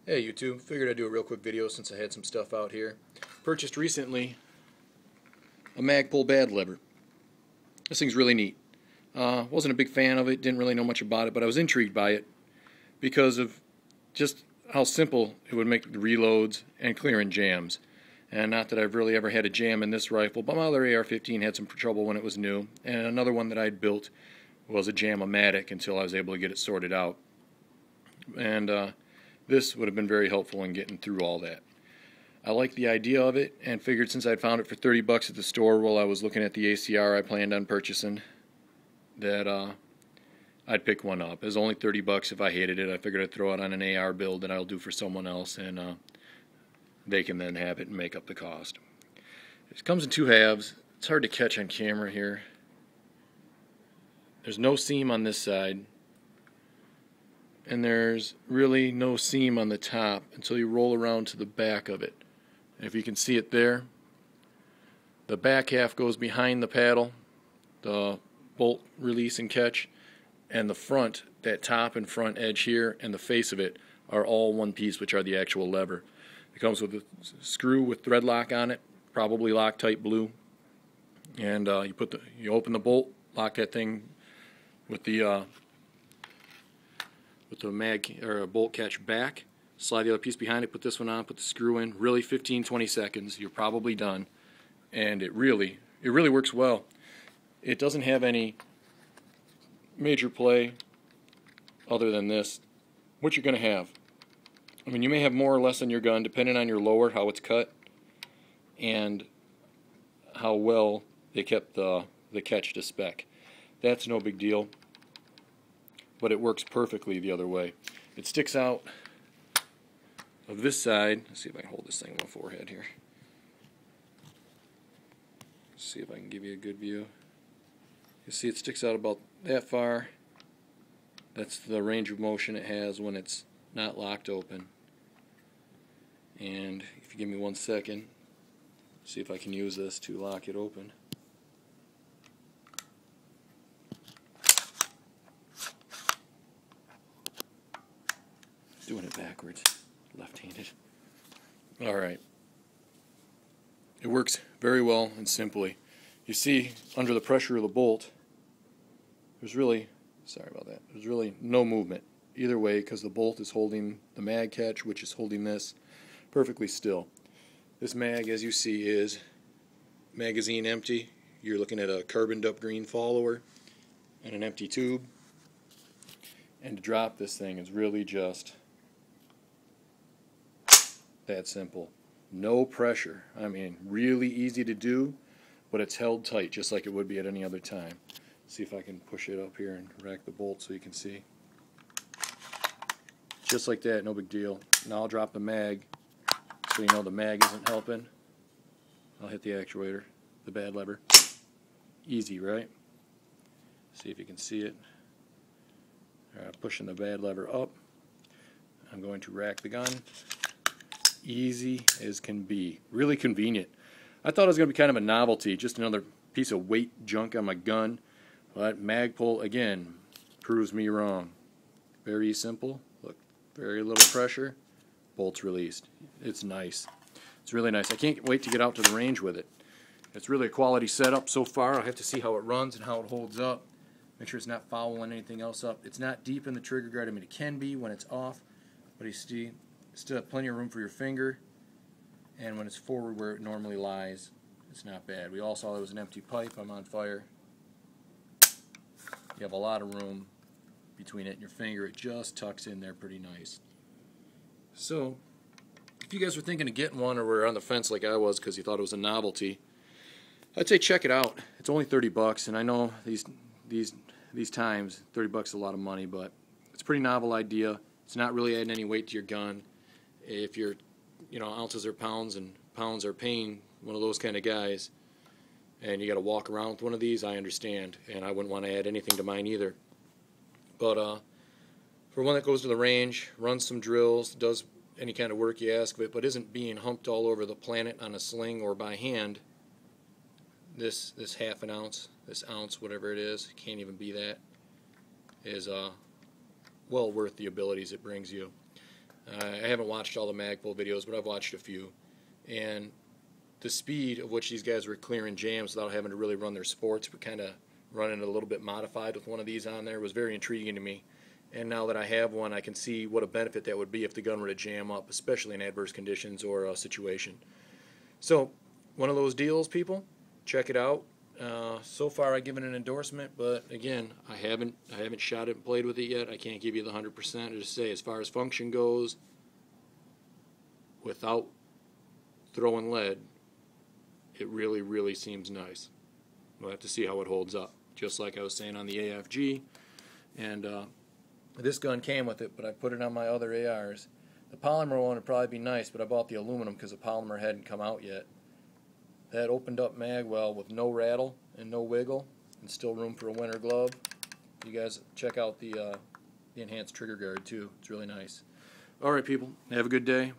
Hey YouTube, figured I'd do a real quick video since I had some stuff out here. Purchased recently a Magpul BAD lever. This thing's really neat. Wasn't a big fan of it, didn't really know much about it, but I was intrigued by it because of just how simple it would make the reloads and clearing jams. And not that I've really ever had a jam in this rifle, but my other AR-15 had some trouble when it was new, and another one that I'd built was a jam-o-matic until I was able to get it sorted out. And this would have been very helpful in getting through all that. I like the idea of it and figured since I'd found it for 30 bucks at the store while I was looking at the ACR I planned on purchasing that I'd pick one up. It was only 30 bucks. If I hated it, I figured I'd throw it on an AR build that I'll do for someone else, and they can then have it and make up the cost. It comes in two halves. It's hard to catch on camera here. There's no seam on this side, and there's really no seam on the top until you roll around to the back of it. If you can see it there, the back half goes behind the paddle, the bolt release and catch, and the front, that top and front edge here and the face of it are all one piece, which are the actual lever. It comes with a screw with thread lock on it, probably Loctite blue, and you open the bolt, lock that thing with the bolt catch back, slide the other piece behind it, put this one on, put the screw in, really 15-20 seconds, you're probably done, and it really works well. It doesn't have any major play other than this. What you're going to have, I mean, you may have more or less on your gun depending on your lower, how it's cut, and how well they kept the catch to spec. That's no big deal, but it works perfectly the other way. It sticks out of this side. Let's see if I can hold this thing on my forehead here. Let's see if I can give you a good view. You see it sticks out about that far. That's the range of motion it has when it's not locked open. And if you give me 1 second, see if I can use this to lock it open. Doing it backwards, left-handed. Alright. It works very well and simply. You see, under the pressure of the bolt, there's really no movement either way because the bolt is holding the mag catch, which is holding this perfectly still. This mag, as you see, is magazine empty. You're looking at a carboned up green follower and an empty tube. And to drop this thing is really just that simple. No pressure. I mean, really easy to do, but it's held tight just like it would be at any other time. See if I can push it up here and rack the bolt so you can see. Just like that, no big deal. Now I'll drop the mag so you know the mag isn't helping. I'll hit the actuator, the bad lever. Easy, right? See if you can see it. Pushing the bad lever up. I'm going to rack the gun. Easy as can be. Really convenient. I thought it was going to be kind of a novelty, just another piece of weight junk on my gun, but Magpul again proves me wrong. Very simple. Look, very little pressure. Bolts released. It's nice. It's really nice. I can't wait to get out to the range with it. It's really a quality setup so far. I'll have to see how it runs and how it holds up. Make sure it's not fouling anything else up. It's not deep in the trigger guard. I mean, it can be when it's off, but you see, still have plenty of room for your finger, and when it's forward where it normally lies, it's not bad. We all saw there was an empty pipe. I'm on fire. You have a lot of room between it and your finger. It just tucks in there pretty nice. So, if you guys were thinking of getting one or were on the fence like I was because you thought it was a novelty, I'd say check it out. It's only 30 bucks, and I know these times 30 bucks is a lot of money, but it's a pretty novel idea. It's not really adding any weight to your gun. If you're, ounces are pounds and pounds are pain, one of those kind of guys, and you got to walk around with one of these, I understand, and I wouldn't want to add anything to mine either. But for one that goes to the range, runs some drills, does any kind of work you ask of it, but isn't being humped all over the planet on a sling or by hand, this half an ounce, this ounce, whatever it is, can't even be that, is well worth the abilities it brings you. I haven't watched all the Magpul videos, but I've watched a few. And the speed of which these guys were clearing jams without having to really run their sports, but kind of running it a little bit modified with one of these on there, was very intriguing to me. And now that I have one, I can see what a benefit that would be if the gun were to jam up, especially in adverse conditions or a situation. So, one of those deals, people. Check it out. So far, I give it an endorsement, but again, I haven't shot it and played with it yet. I can't give you the 100%. I just say, as far as function goes, without throwing lead, it really, really seems nice. We'll have to see how it holds up. Just like I was saying on the AFG, and this gun came with it, but I put it on my other ARs. The polymer one would probably be nice, but I bought the aluminum because the polymer hadn't come out yet. That opened up mag well with no rattle and no wiggle, and still room for a winter glove. You guys check out the enhanced trigger guard too. It's really nice. All right, people. Have a good day.